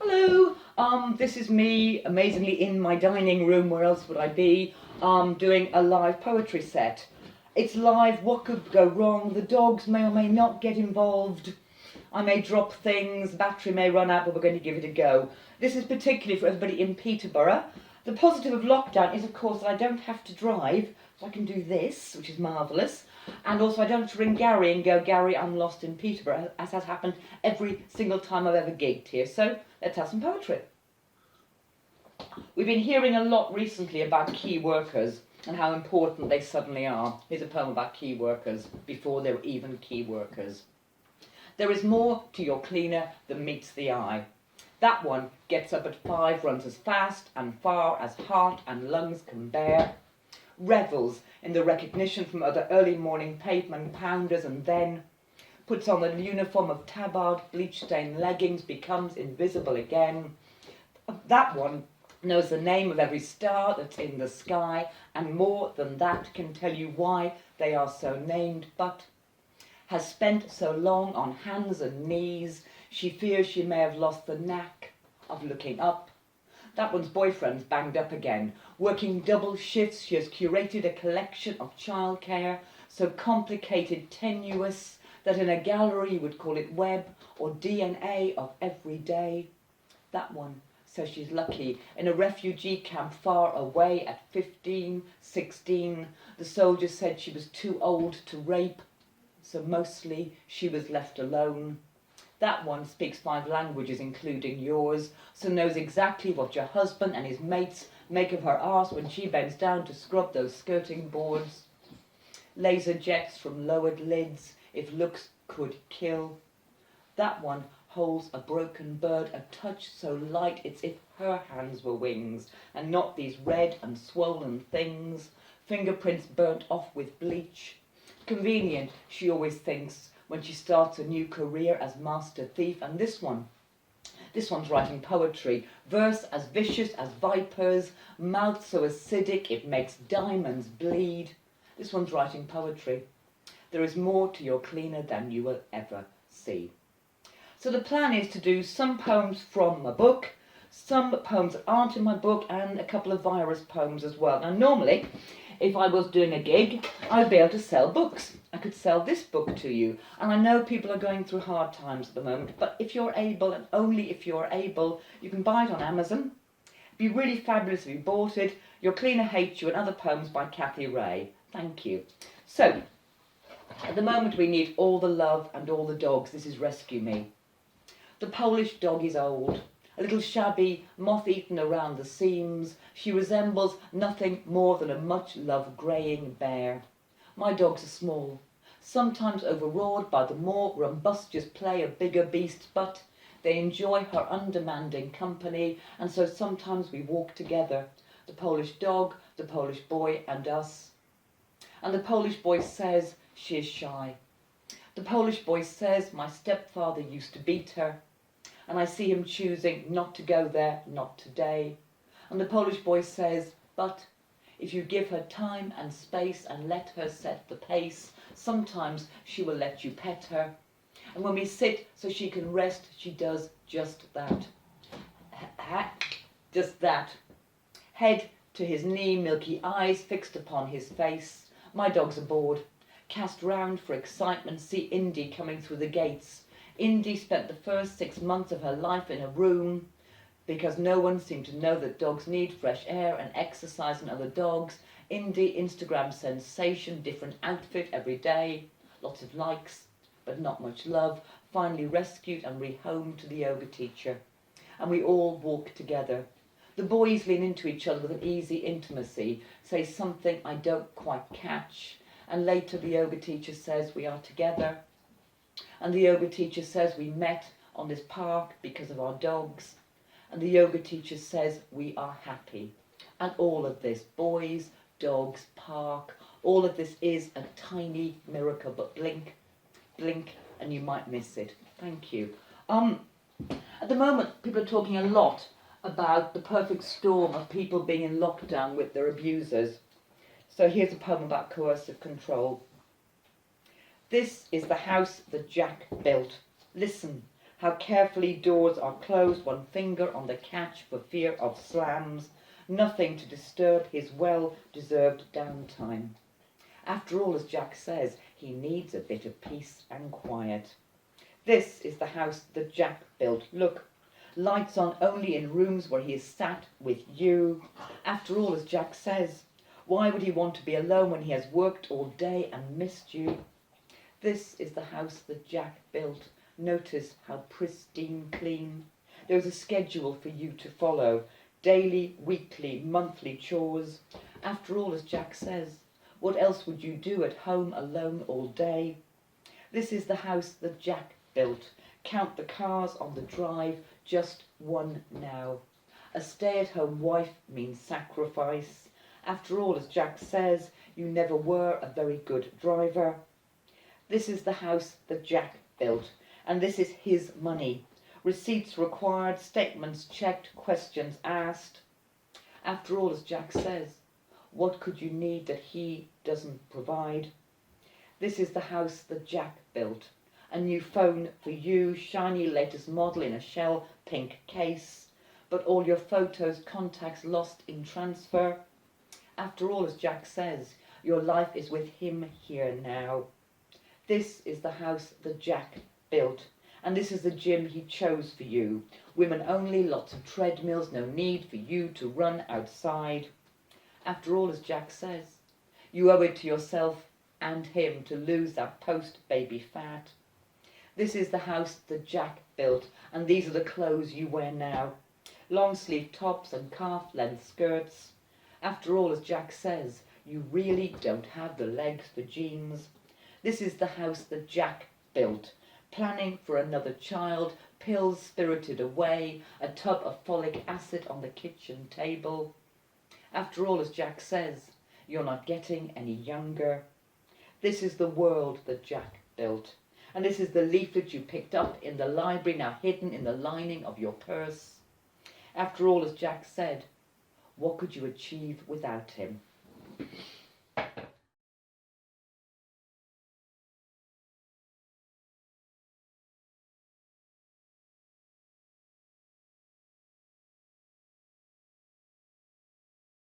Hello, this is me, amazingly in my dining room, where else would I be, doing a live poetry set. It's live, what could go wrong? The dogs may or may not get involved. I may drop things, battery may run out, but we're going to give it a go. This is particularly for everybody in Peterborough. The positive of lockdown is, of course, that I don't have to drive, so I can do this, which is marvellous. And also I don't have to ring Gary and go, Gary, I'm lost in Peterborough, as has happened every single time I've ever gigged here. So let's have some poetry. We've been hearing a lot recently about key workers and how important they suddenly are. Here's a poem about key workers before they were even key workers. There is more to your cleaner than meets the eye. That one gets up at 5, runs as fast and far as heart and lungs can bear, revels in the recognition from other early morning pavement pounders, and then puts on the uniform of tabard, bleach-stained leggings, becomes invisible again. That one knows the name of every star that's in the sky, and more than that can tell you why they are so named, but has spent so long on hands and knees, she fears she may have lost the knack of looking up. That one's boyfriend's banged up again. Working double shifts, she has curated a collection of childcare, so complicated, tenuous, that in a gallery you would call it web or DNA of every day. That one says she's lucky. In a refugee camp far away at 15, 16, the soldiers said she was too old to rape, so mostly she was left alone. That one speaks 5 languages, including yours, so knows exactly what your husband and his mates make of her arse when she bends down to scrub those skirting boards. Laser jets from lowered lids, if looks could kill. That one holds a broken bird, a touch so light it's if her hands were wings, and not these red and swollen things, fingerprints burnt off with bleach. Convenient, she always thinks, when she starts a new career as master thief. And this one's writing poetry, verse as vicious as vipers, mouth so acidic it makes diamonds bleed. This one's writing poetry. There is more to your cleaner than you will ever see. So the plan is to do some poems from my book, some poems that aren't in my book, and a couple of virus poems as well. Now normally, if I was doing a gig, I'd be able to sell books. I could sell this book to you. And I know people are going through hard times at the moment, but if you're able, and only if you're able, you can buy it on Amazon. It'd be really fabulous if you bought it. Your Cleaner Hates You and Other Poems by Cathi Rae. Thank you. So, at the moment we need all the love and all the dogs. This is Rescue Me. The Polish dog is old, a little shabby, moth-eaten around the seams. She resembles nothing more than a much-loved greying bear. My dogs are small, sometimes overawed by the more rumbustious play of bigger beasts, but they enjoy her undemanding company, and so sometimes we walk together, the Polish dog, the Polish boy, and us. And the Polish boy says she is shy. The Polish boy says my stepfather used to beat her, and I see him choosing not to go there, not today. And the Polish boy says, but if you give her time and space and let her set the pace, sometimes she will let you pet her. And when we sit so she can rest, she does just that. Just that. Head to his knee, milky eyes fixed upon his face. My dogs are bored. Cast round for excitement, see Indy coming through the gates. Indy spent the first 6 months of her life in a room because no one seemed to know that dogs need fresh air and exercise and other dogs. Indy, Instagram sensation, different outfit every day, lots of likes, but not much love. Finally rescued and rehomed to the yoga teacher. And we all walk together. The boys lean into each other with an easy intimacy, say something I don't quite catch. And later the yoga teacher says we are together. And the yoga teacher says we met on this park because of our dogs. And the yoga teacher says we are happy. And all of this, boys, dogs, park, all of this is a tiny miracle. But blink, blink, and you might miss it. Thank you. At the moment, people are talking a lot about the perfect storm of people being in lockdown with their abusers. So here's a poem about coercive control. This is the house that Jack built. Listen, How carefully doors are closed, one finger on the catch for fear of slams, nothing to disturb his well-deserved downtime. After all, as Jack says, he needs a bit of peace and quiet. This is the house that Jack built. Look, lights on only in rooms where he is sat with you. After all, as Jack says, why would he want to be alone when he has worked all day and missed you? This is the house that Jack built. Notice how pristine clean. There's a schedule for you to follow. Daily, weekly, monthly chores. After all, as Jack says, what else would you do at home alone all day? This is the house that Jack built. Count the cars on the drive, just one now. A stay-at-home wife means sacrifice. After all, as Jack says, you never were a very good driver. This is the house that Jack built, and this is his money. Receipts required, statements checked, questions asked. After all, as Jack says, what could you need that he doesn't provide? This is the house that Jack built. A new phone for you, shiny latest model in a shell pink case, but all your photos, contacts lost in transfer. After all, as Jack says, your life is with him here now. This is the house that Jack built, and this is the gym he chose for you. Women only, lots of treadmills, no need for you to run outside. After all, as Jack says, you owe it to yourself and him to lose that post-baby fat. This is the house that Jack built, and these are the clothes you wear now. Long-sleeve tops and calf-length skirts. After all, as Jack says, you really don't have the legs for jeans. This is the house that Jack built. Planning for another child, pills spirited away, a tub of folic acid on the kitchen table. After all, as Jack says, you're not getting any younger. This is the world that Jack built. And this is the leaflet you picked up in the library, now hidden in the lining of your purse. After all, as Jack said, what could you achieve without him?